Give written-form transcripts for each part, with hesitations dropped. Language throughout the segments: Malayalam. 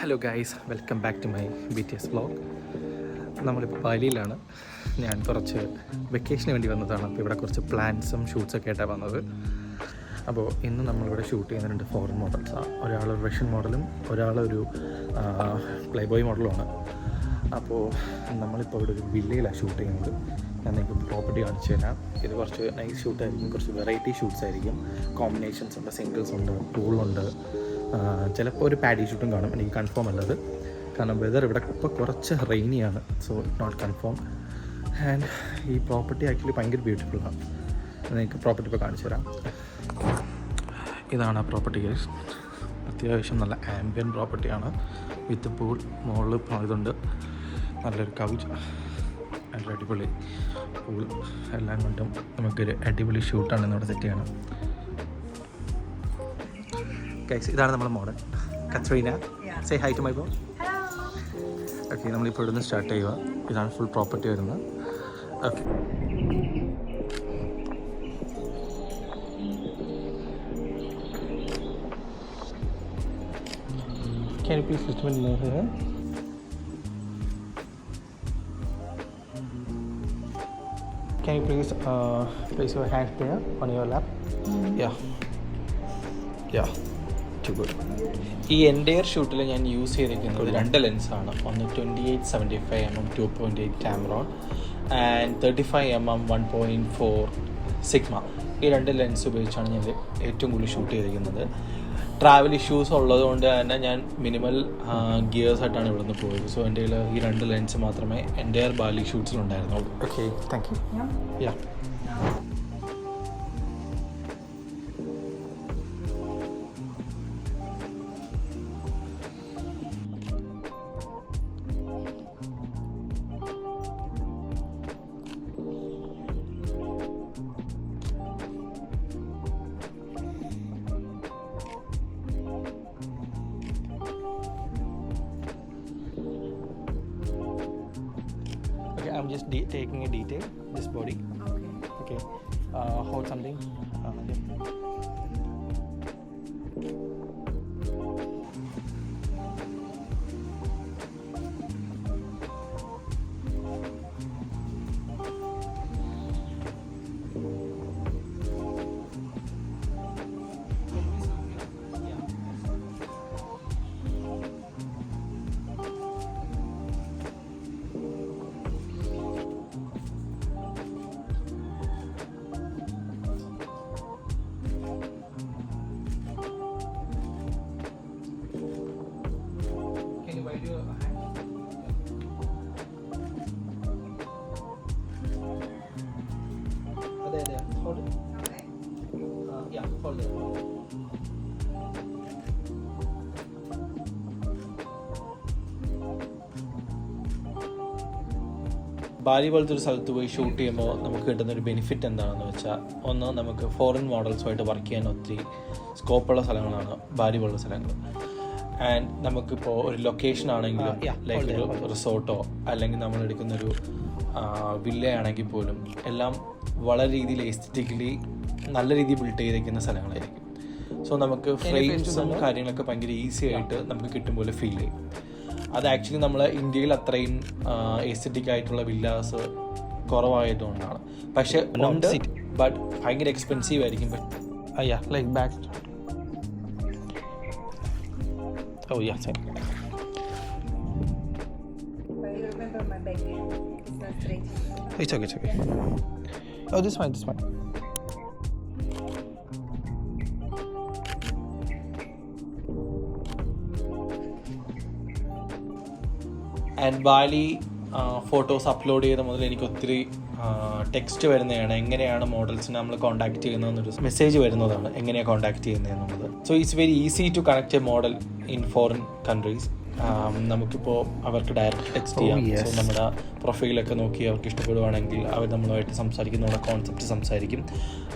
Hello guys, welcome back to my BTS vlog. നമ്മളിപ്പോൾ ബാലിയിലാണ്. ഞാൻ കുറച്ച് വെക്കേഷന് വേണ്ടി വന്നതാണ്. അപ്പോൾ ഇവിടെ കുറച്ച് പ്ലാൻസും ഷൂട്ട്സൊക്കെ ആയിട്ടാണ് വന്നത്. അപ്പോൾ ഇന്ന് നമ്മളിവിടെ ഷൂട്ട് ചെയ്യുന്ന 2 ഫോറിൻ മോഡൽസാണ്. ഒരാൾ റഷ്യൻ മോഡലും ഒരാളൊരു പ്ലേ ബോയ് മോഡലുമാണ്. അപ്പോൾ നമ്മളിപ്പോൾ ഇവിടെ ഒരു വില്ലയിലാണ് ഷൂട്ട് ചെയ്യുന്നത്. ഞാൻ നിങ്ങൾക്ക് പ്രോപ്പർട്ടി കാണിച്ചു തരാം. ഇത് കുറച്ച് നൈസ് ഷൂട്ടായിരിക്കും, കുറച്ച് വെറൈറ്റി ഷൂട്ട്സ് ആയിരിക്കും. കോമ്പിനേഷൻസ് ഉണ്ട്, സിംഗിൾസ് ഉണ്ട്, പൂളുണ്ട്, ചിലപ്പോൾ ഒരു പാഡി ഷൂട്ടും കാണും. എനിക്ക് കൺഫേം അല്ലത്, കാരണം വെതർ ഇവിടെ ഇപ്പോൾ കുറച്ച് റെയിനിയാണ്. So not confirm. ആൻഡ് ഈ പ്രോപ്പർട്ടി ആക്ച്വലി ഭയങ്കര ബ്യൂട്ടിഫുള്ളാണ്. നിങ്ങൾക്ക് പ്രോപ്പർട്ടി ഇപ്പോൾ കാണിച്ചു തരാം. ഇതാണ് ആ പ്രോപ്പർട്ടി ഗൈസ്. അത്യാവശ്യം നല്ല ആംബിയൻ പ്രോപ്പർട്ടിയാണ്. വിത്ത് പൂൾ, മുകളിൽ ഇതുണ്ട്, നല്ലൊരു കൗച്ച്, നല്ല അടിപൊളി പൂൾ, എല്ലാം കൊണ്ടും നമുക്കൊരു അടിപൊളി ഷൂട്ടാണ് ഇന്നിവിടെ സെറ്റ് ചെയ്യണം. ഗൈസ്, ഇതാണ് നമ്മുടെ model Katrina. Say hi to my beau. Okay, നമ്മളിപ്പോൾ ഇവിടുന്ന് സ്റ്റാർട്ട് ചെയ്യുക. ഇതാണ് ഫുൾ പ്രോപ്പർട്ടി വരുന്നത്. Okay, can you please little bit move here? Can you please place your hands there on your lap? Yeah, too good. ഈ എൻ്റെയർ ഷൂട്ടിൽ ഞാൻ യൂസ് ചെയ്തിരിക്കുന്നത് 2 ലെൻസാണ്. ഒന്ന് 28-75mm 2.8 Tamron and 35mm 1.4 Sigma. ഈ 2 ലെൻസ് ഉപയോഗിച്ചാണ് ഞാൻ ഏറ്റവും കൂടുതൽ ഷൂട്ട് ചെയ്തിരിക്കുന്നത്. ട്രാവൽ ഇഷ്യൂസ് ഉള്ളതുകൊണ്ട് തന്നെ ഞാൻ മിനിമൽ ഗിയേഴ്സ് ആയിട്ടാണ് ഇവിടെ നിന്ന് പോയത്. സോ എൻ്റെ കയ്യിൽ ഈ 2 ലെൻസ് മാത്രമേ എൻ്റെയർ ബാലി ഷൂട്ട്സിലുണ്ടായിരുന്നുള്ളൂ. Okay, thank you. Yeah, I'm just taking a detail, this body. Okay. Hold something. Hold it. Okay. Yeah, hold it. Bali പോലത്തെ ഒരു സ്ഥലത്ത് പോയി ഷൂട്ട് ചെയ്യുമ്പോൾ നമുക്ക് കിട്ടുന്നൊരു ബെനിഫിറ്റ് എന്താണെന്ന് വെച്ചാൽ, ഒന്ന്, നമുക്ക് ഫോറിൻ മോഡൽസുമായിട്ട് വർക്ക് ചെയ്യാൻ ഒത്തിരി സ്കോപ്പുള്ള സ്ഥലങ്ങളാണ് ബാലി പോലുള്ള സ്ഥലങ്ങൾ. ആൻഡ് നമുക്കിപ്പോൾ ഒരു ലൊക്കേഷൻ ആണെങ്കിലും, ലൈക്ക് ഒരു റിസോർട്ടോ അല്ലെങ്കിൽ നമ്മളെടുക്കുന്നൊരു വില്ലയാണെങ്കിൽ പോലും എല്ലാം വളരെ രീതിയിൽ എസ്തെറ്റിക്കലി നല്ല രീതിയിൽ ബിൽഡ് ചെയ്തിരിക്കുന്ന സ്ഥലങ്ങളായിരിക്കും. സോ നമുക്ക് ഫ്രെയിംസും കാര്യങ്ങളൊക്കെ ഭയങ്കര ഈസി ആയിട്ട് നമുക്ക് കിട്ടും പോലെ ഫീൽ ചെയ്യും. അത് ആക്ച്വലി നമ്മൾ ഇന്ത്യയിൽ അത്രയും എസ്തെറ്റിക് ആയിട്ടുള്ള വില്ലാസ് കുറവായതുകൊണ്ടാണ്. പക്ഷെ ഉണ്ട്, ബട്ട് ഭയങ്കര എക്സ്പെൻസീവ് ആയിരിക്കും. Like back. Oh yeah, same. But you remember my background? It's not straight. It's okay. Oh, this one. And Bali photos upload ചെയ്ത മുതൽ എനിക്ക് ഒത്തിരി ടെക്സ്റ്റ് വരുന്നതാണ്. എങ്ങനെയാണ് മോഡൽസിനെ നമ്മൾ കോൺടാക്ട് ചെയ്യുന്നതെന്നൊരു മെസ്സേജ് വരുന്നതാണ്, എങ്ങനെയാണ് കോൺടാക്ട് ചെയ്യുന്നതെന്നുള്ളത്. So it's very easy to connect a model in foreign countries. നമുക്കിപ്പോൾ അവർക്ക് ഡയറക്റ്റ് ടെക്സ്റ്റ് ചെയ്യാം. സോ നമ്മുടെ പ്രൊഫൈലൊക്കെ നോക്കി അവർക്ക് ഇഷ്ടപ്പെടുവാണെങ്കിൽ അവർ നമ്മളുമായിട്ട് സംസാരിക്കുന്ന കോൺസെപ്റ്റ് സംസാരിക്കും.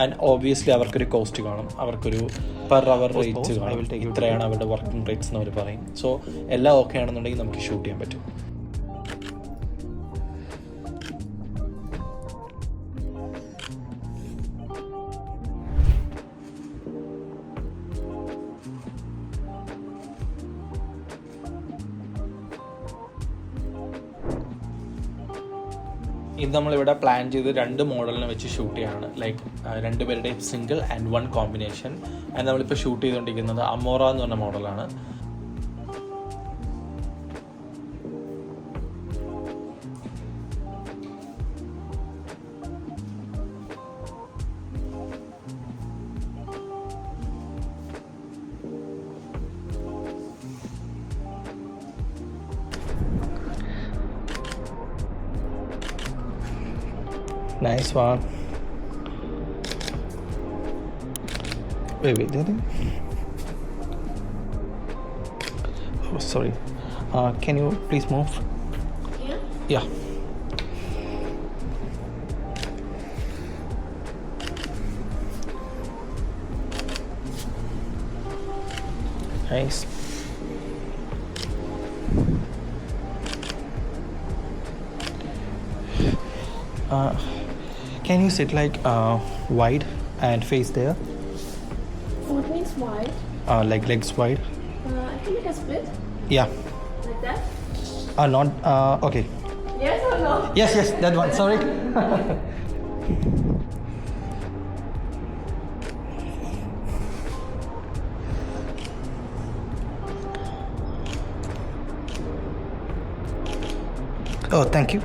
ആൻഡ് ഓബ്വിയസ്ലി അവർക്കൊരു കോസ്റ്റ് കാണും, അവർക്കൊരു പെർ അവർ റേറ്റ്സ് കാണും. ഇത്രയാണ് അവരുടെ വർക്കിംഗ് റേറ്റ്സ് എന്ന് അവർ പറയും. സോ എല്ലാം ഓക്കെ ആണെന്നുണ്ടെങ്കിൽ നമുക്ക് ഷൂട്ട് ചെയ്യാൻ പറ്റും. ഇത് നമ്മളിവിടെ പ്ലാൻ ചെയ്ത് 2 മോഡലിനെ വെച്ച് ഷൂട്ട് ചെയ്യാണ്. ലൈക്ക് 2 പേരുടെയും സിംഗിൾ ആൻഡ് 1 കോമ്പിനേഷൻ. ആൻഡ് നമ്മളിപ്പോൾ ഷൂട്ട് ചെയ്തുകൊണ്ടിരിക്കുന്നത് അമോറ എന്ന് പറഞ്ഞ മോഡലാണ്. Nice one. Wait, oh, sorry. Can you please move? Yeah. Nice. Can you sit like wide and face there? What means wide? Like legs wide? I can make a split Yeah. like that. Not okay. Yes or no? Yes, that one. Sorry. Oh, thank you.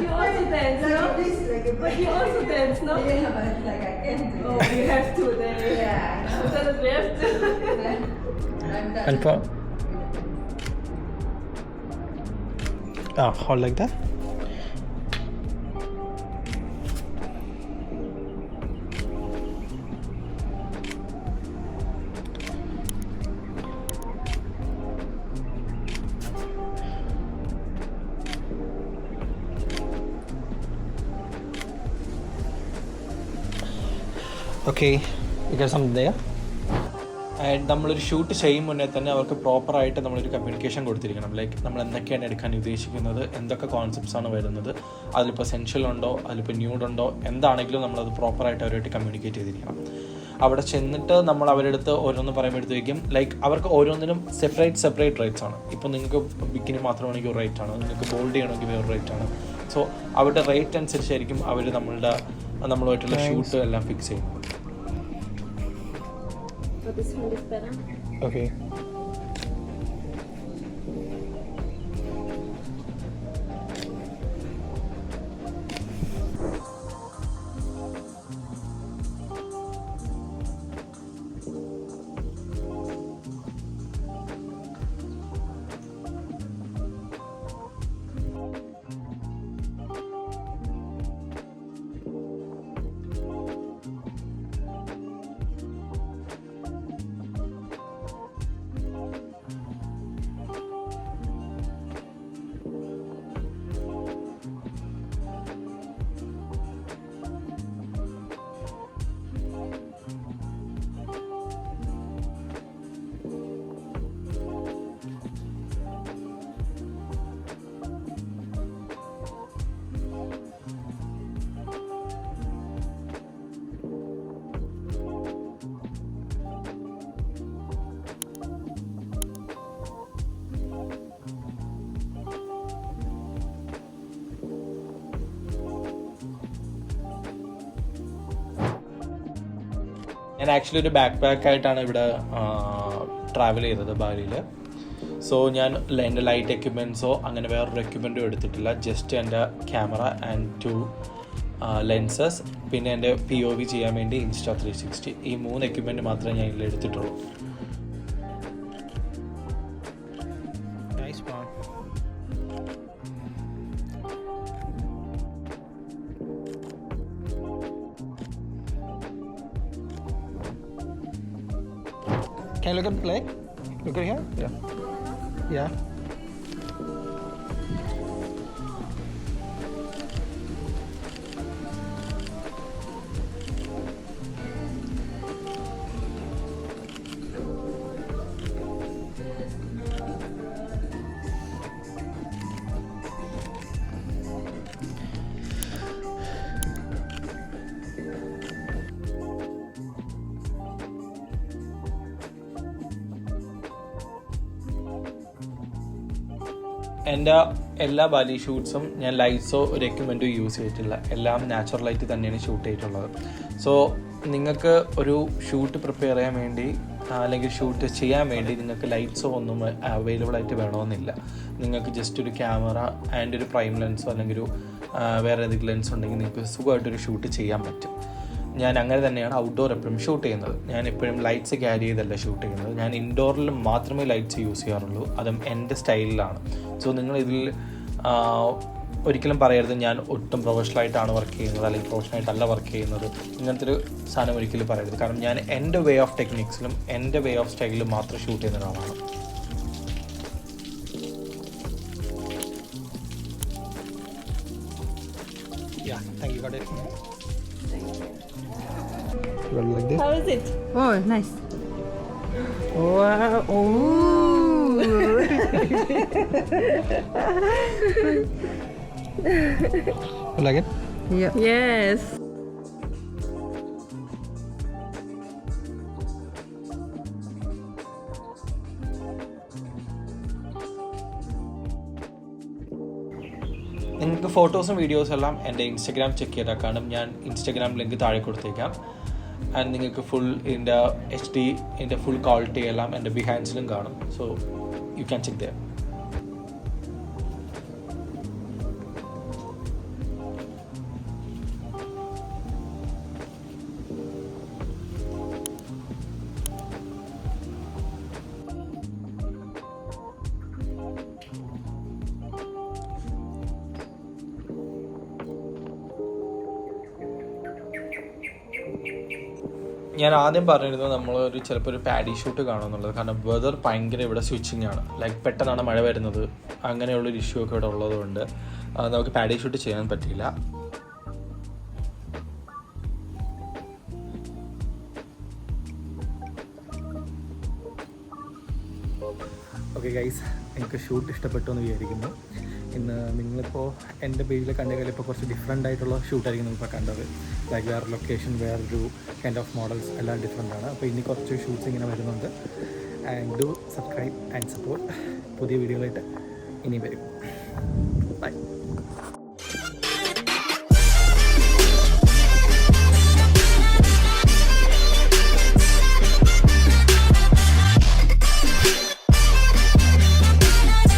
You also dance, no? But you also dance, no? Yeah, but like I can't do Oh, we have to then. Yeah. So that we have to. I'm done. And for hold like that. Okay, you got something there? And നമ്മളൊരു ഷൂട്ട് ചെയ്യും മുന്നേ തന്നെ അവർക്ക് പ്രോപ്പറായിട്ട് നമ്മളൊരു കമ്മ്യൂണിക്കേഷൻ കൊടുത്തിരിക്കണം. ലൈക്ക് നമ്മൾ എന്തൊക്കെയാണ് എടുക്കാൻ ഉദ്ദേശിക്കുന്നത്, എന്തൊക്കെ കോൺസെപ്റ്റ്സാണ് വരുന്നത്, അതിലിപ്പോൾ സെൻഷ്യൽ ഉണ്ടോ, അതിലിപ്പോൾ ന്യൂഡുണ്ടോ, എന്താണെങ്കിലും നമ്മളത് പ്രോപ്പറായിട്ട് അവരുമായിട്ട് കമ്മ്യൂണിക്കേറ്റ് ചെയ്തിരിക്കണം. അവിടെ ചെന്നിട്ട് നമ്മൾ അവരുടെ അടുത്ത് ഓരോന്ന് പറയുമ്പോഴത്തേക്കും ലൈക്ക് അവർക്ക് ഓരോന്നിനും സെപ്പറേറ്റ് റേറ്റ്സ് ആണ്. ഇപ്പോൾ നിങ്ങൾക്ക് ബിക്കിനി മാത്രമാണെങ്കിൽ ഒരു റേറ്റ് ആണ്, നിങ്ങൾക്ക് ബോൾഡ് ചെയ്യണമെങ്കിൽ വേറെ റേറ്റ് ആണ്. സോ അവരുടെ റേറ്റ് അനുസരിച്ചായിരിക്കും അവർ നമ്മളുമായിട്ടുള്ള ഷൂട്ട് എല്ലാം ഫിക്സ് ചെയ്യുന്നത്. So this one is better. Okay. ഞാൻ ആക്ച്വലി ഒരു ബാക്ക് പാക്കായിട്ടാണ് ഇവിടെ ട്രാവൽ ചെയ്തത് ബാലിയിൽ. സോ ഞാൻ എൻ്റെ ലൈറ്റ് എക്യുപ്മെൻറ്റ്സോ അങ്ങനെ വേറൊരു എക്യുപ്മെൻറ്റും എടുത്തിട്ടില്ല. ജസ്റ്റ് എൻ്റെ ക്യാമറ ആൻഡ് 2 ലെൻസസ്, പിന്നെ എൻ്റെ POV ചെയ്യാൻ വേണ്ടി Insta360, ഈ 3 എക്യുപ്മെൻറ്റ് മാത്രമേ ഞാൻ ഇതിൽ എടുത്തിട്ടുള്ളൂ. Can you look at the leg? Look at here? Yeah. എൻ്റെ എല്ലാ ബാലി ഷൂട്ട്സും ഞാൻ ലൈറ്റ്സോ റെക്കമെൻഡോ യൂസ് ചെയ്തിട്ടില്ല. എല്ലാം നാച്ചുറൽ ലൈറ്റ് തന്നെയാണ് ഷൂട്ട് ചെയ്തിട്ടുള്ളത്. സോ നിങ്ങൾക്ക് ഒരു ഷൂട്ട് പ്രിപ്പയർ ചെയ്യാൻ വേണ്ടി അല്ലെങ്കിൽ ഷൂട്ട് ചെയ്യാൻ വേണ്ടി നിങ്ങൾക്ക് ലൈറ്റ്സോ ഒന്നും അവൈലബിൾ ആയിട്ട് വേണമെന്നില്ല. നിങ്ങൾക്ക് ജസ്റ്റ് ഒരു ക്യാമറ ആൻഡ് ഒരു പ്രൈം ലെൻസോ അല്ലെങ്കിൽ ഒരു വേറെ ഏതെങ്കിലും ലെൻസ് ഉണ്ടെങ്കിൽ നിങ്ങൾക്ക് സുഖമായിട്ടൊരു ഷൂട്ട് ചെയ്യാൻ പറ്റും. ഞാൻ അങ്ങനെ തന്നെയാണ് ഔട്ട്ഡോർ എപ്പോഴും ഷൂട്ട് ചെയ്യുന്നത്. ഞാൻ എപ്പോഴും ലൈറ്റ്സ് ക്യാരി ചെയ്തല്ല ഷൂട്ട് ചെയ്യുന്നത്. ഞാൻ ഇൻഡോറിൽ മാത്രമേ ലൈറ്റ്സ് യൂസ് ചെയ്യാറുള്ളൂ, അതും എൻ്റെ സ്റ്റൈലിലാണ്. സോ നിങ്ങളിതിൽ ഒരിക്കലും പറയരുത് ഞാൻ ഒട്ടും പ്രൊഫഷണലായിട്ടാണ് വർക്ക് ചെയ്യുന്നത് അല്ലെങ്കിൽ പ്രൊഫഷണലായിട്ടല്ല വർക്ക് ചെയ്യുന്നത്. ഇങ്ങനത്തെ ഒരു സാധനം ഒരിക്കലും പറയരുത്. കാരണം ഞാൻ എൻ്റെ വേ ഓഫ് ടെക്നിക്സിലും എൻ്റെ വേ ഓഫ് സ്റ്റൈലിലും മാത്രം ഷൂട്ട് ചെയ്യുന്ന ഒരാളാണ്. Yeah, thank you. Got it. Like this. How is it? Oh, nice. Wow. Oh. You like it? Yeah. Yes. നിങ്ങൾക്ക് ഫോട്ടോസും വീഡിയോസും എല്ലാം എൻ്റെ ഇൻസ്റ്റഗ്രാം ചെക്ക് ചെയ്താൽ കാണും. ഞാൻ ഇൻസ്റ്റഗ്രാം ലിങ്ക് താഴെ കൊടുത്തേക്കാം. ആൻഡ് നിങ്ങൾക്ക് ഫുൾ ഇതിൻ്റെ HD ഇതിൻ്റെ ഫുൾ ക്വാളിറ്റി എല്ലാം എൻ്റെ ബിഹൈൻഡ്സിലും കാണും. So you can check there. ഞാൻ ആദ്യം പറഞ്ഞിരുന്നു നമ്മളൊരു ചിലപ്പോൾ ഒരു പാഡി ഷൂട്ട് കാണുമെന്നുള്ളത്. കാരണം വെതർ ഭയങ്കര ഇവിടെ സ്വിച്ചിങ് ആണ്. ലൈക്ക് പെട്ടെന്നാണ് മഴ വരുന്നത്. അങ്ങനെയുള്ളൊരു ഇഷ്യൂ ഒക്കെ ഇവിടെ ഉള്ളതുകൊണ്ട് നമുക്ക് പാഡി ഷൂട്ട് ചെയ്യാൻ പറ്റില്ല. ഓക്കെ ഗൈസ്, എനിക്ക് ഷൂട്ട് ഇഷ്ടപ്പെട്ടു എന്ന് വിചാരിക്കുന്നു. ഇന്ന് നിങ്ങളിപ്പോൾ എൻ്റെ പേജിൽ കണ്ടെങ്കിൽ ഇപ്പോൾ കുറച്ച് ഡിഫറെൻ്റ് ആയിട്ടുള്ള ഷൂട്ടായിരിക്കും നിങ്ങളിപ്പോൾ കണ്ടത്. ലൈക്ക് വേറെ ലൊക്കേഷൻ, വേറൊരു കൈൻഡ് ഓഫ് മോഡൽസ് എല്ലാം ഡിഫറെൻ്റ് ആണ്. അപ്പോൾ ഇനി കുറച്ച് ഷൂട്ട്സ് ഇങ്ങനെ വരുന്നുണ്ട്. And do subscribe and support. പുതിയ വീഡിയോകളായിട്ട് ഇനി വരും. ബൈ.